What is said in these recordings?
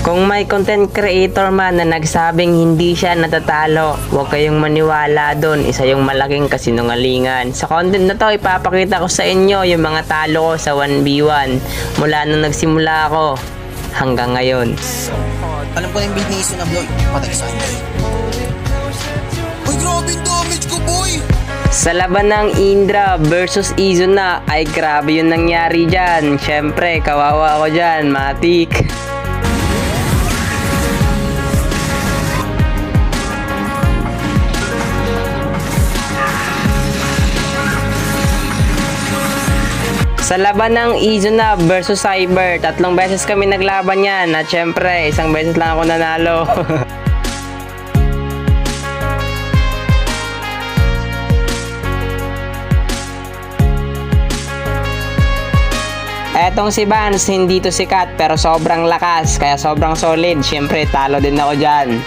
Kung may content creator man na nagsabing hindi siya natatalo, huwag kayong maniwala doon. Isa yung malaking kasinungalingan. Sa content na to, ipapakita ko sa inyo yung mga talo ko sa 1v1 mula nung nagsimula ako hanggang ngayon. Alam ko na yung build ni Iso na boy. Patay ka sa akin. Uy, grabe yung damage ko, boy! Sa laban ng Indra versus Izuna ay grabe yung nangyari dyan. Syempre, kawawa ako dyan, matik. Sa laban ng Izuna versus Cyber, 3 beses kami naglaban yan at syempre, 1 beses lang ako nanalo. Etong si Vance, hindi to sikat pero sobrang lakas, kaya sobrang solid. Syempre, talo din ako dyan.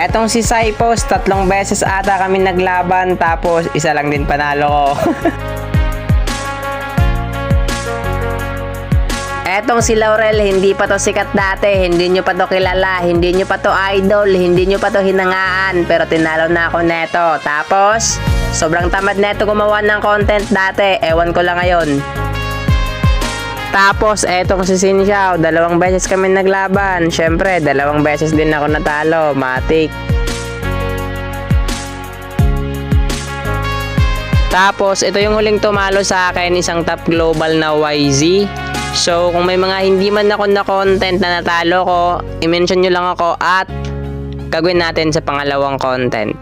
Etong si Cypos, 3 beses ata kami naglaban tapos 1 lang din panalo ko. Etong si Laurel, hindi pa to sikat dati, hindi nyo pa to kilala, hindi nyo pa to idol, hindi nyo pa to hinangaan, pero tinalo na ako neto. Tapos, sobrang tamad neto gumawa ng content dati, ewan ko lang ngayon. Tapos, etong si Sinxiao, 2 beses kami naglaban. Syempre, 2 beses din ako natalo. Matik. Tapos, ito yung huling tumalo sa akin, isang top global na YZ. So, kung may mga hindi man ako na content na natalo ko, i-mention nyo lang ako at gagawin natin sa pangalawang content.